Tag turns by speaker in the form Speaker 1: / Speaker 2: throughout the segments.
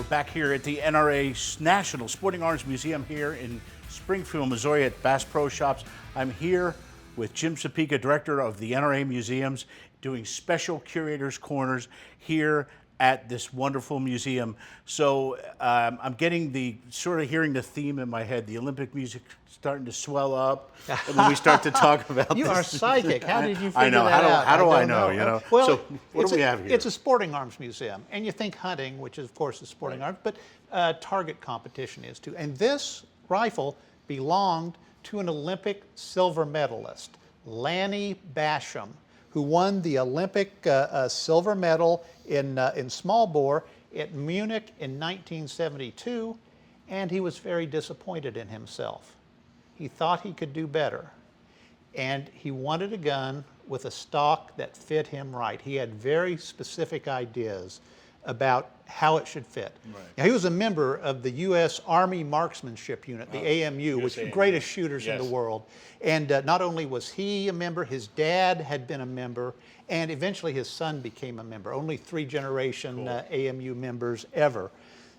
Speaker 1: back here at the NRA National Sporting Arms Museum here in Springfield, Missouri at Bass Pro Shops. I'm here with Jim Supica, director of the NRA Museums, doing special Curators Corners here at this wonderful museum. So I'm getting hearing the theme in my head, the Olympic music starting to swell up when we start to talk about
Speaker 2: You
Speaker 1: this.
Speaker 2: are psychic. How did you figure
Speaker 1: I know.
Speaker 2: that out?
Speaker 1: How do I know? You know.
Speaker 2: Well,
Speaker 1: so what do we have here?
Speaker 2: It's a sporting arms museum, and you think hunting, which is of course is sporting arms, but target competition is too. And this rifle belonged to an Olympic silver medalist, Lanny Basham, who won the Olympic silver medal in small bore at Munich in 1972, and he was very disappointed in himself. He thought he could do better, and he wanted a gun with a stock that fit him right. He had very specific ideas about how it should fit.
Speaker 1: Right.
Speaker 2: Now, he was a member of the U.S. Army Marksmanship Unit, the AMU, which is the greatest shooters in the world. And not only was he a member, his dad had been a member, and eventually his son became a member. Only 3-generation AMU members ever.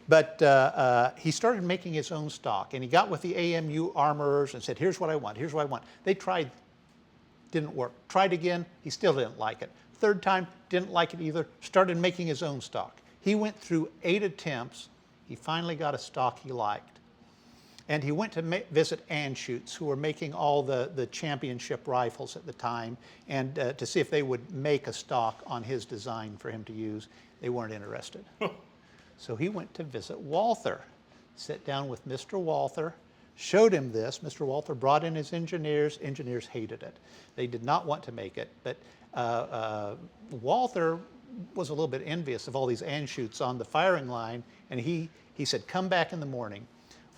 Speaker 2: But he started making his own stock, and he got with the AMU armorers and said, here's what I want, here's what I want. They tried, didn't work. Tried again, he still didn't like it. Third time, didn't like it either, started making his own stock. He went through 8 attempts. He finally got a stock he liked. And he went to visit Anschutz, who were making all the championship rifles at the time, and to see if they would make a stock on his design for him to use. They weren't interested. So he went to visit Walther, sat down with Mr. Walther, showed him this. Mr. Walther brought in his engineers. Engineers hated it. They did not want to make it, but Walther was a little bit envious of all these Anschutz on the firing line, and he said, come back in the morning.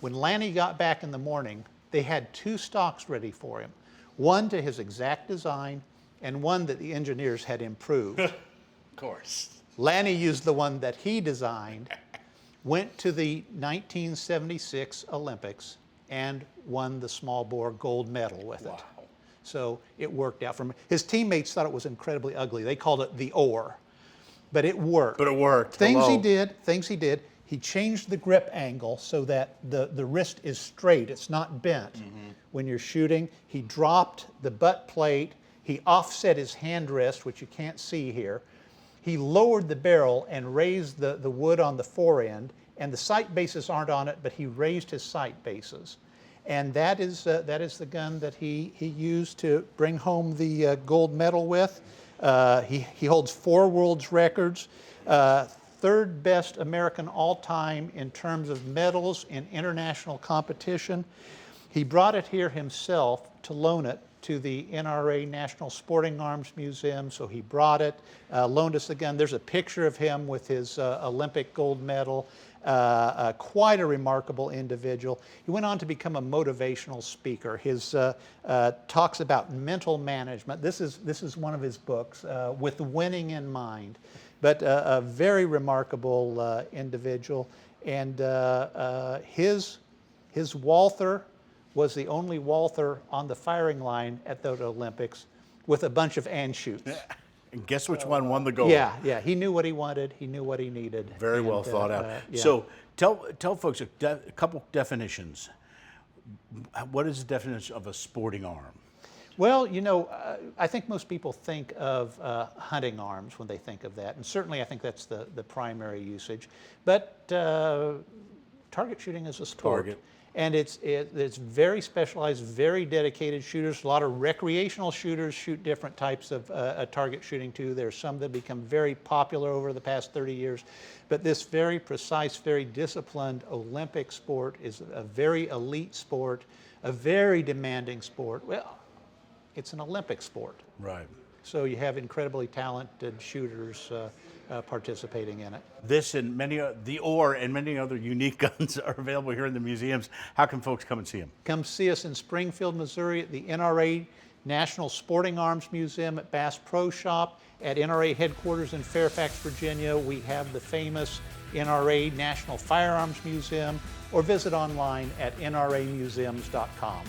Speaker 2: When Lanny got back in the morning, they had 2 stocks ready for him, one to his exact design and one that the engineers had improved.
Speaker 1: Of course.
Speaker 2: Lanny used the one that he designed, went to the 1976 Olympics, and won the small bore gold medal with it. So it worked out for him. His teammates thought it was incredibly ugly. They called it the oar, but it worked.
Speaker 1: But it worked.
Speaker 2: Things he did. He changed the grip angle so that the wrist is straight. It's not bent when you're shooting. He dropped the butt plate. He offset his hand rest, which you can't see here. He lowered the barrel and raised the wood on the fore end, and the sight bases aren't on it, but he raised his sight bases. And that is the gun that he used to bring home the gold medal with. He holds 4 world's records, 3rd best American all-time in terms of medals in international competition. He brought it here himself to loan it to the NRA National Sporting Arms Museum, so he brought it, loaned us the gun. There's a picture of him with his Olympic gold medal. Quite a remarkable individual. He went on to become a motivational speaker. His talks about mental management. This is one of his books, With Winning in Mind. But a very remarkable individual. And his Walther was the only Walther on the firing line at the Olympics with a bunch of Anschutz.
Speaker 1: And guess which one won the gold?
Speaker 2: Yeah. He knew what he wanted. He knew what he needed.
Speaker 1: Very well thought out.
Speaker 2: Yeah.
Speaker 1: So tell folks a couple definitions. What is the definition of a sporting arm?
Speaker 2: Well, you know, I think most people think of hunting arms when they think of that, and certainly I think that's the primary usage. But target shooting is a sport. And it's very specialized, very dedicated shooters. A lot of recreational shooters shoot different types of target shooting too. There's some that become very popular over the past 30 years. But this very precise, very disciplined Olympic sport is a very elite sport, a very demanding sport. Well, it's an Olympic sport.
Speaker 1: Right.
Speaker 2: So you have incredibly talented shooters participating in it.
Speaker 1: This and the oar and many other unique guns are available here in the museums. How can folks come and see them?
Speaker 2: Come see us in Springfield, Missouri at the NRA National Sporting Arms Museum at Bass Pro Shop. At NRA headquarters in Fairfax, Virginia, we have the famous NRA National Firearms Museum, or visit online at nramuseums.com.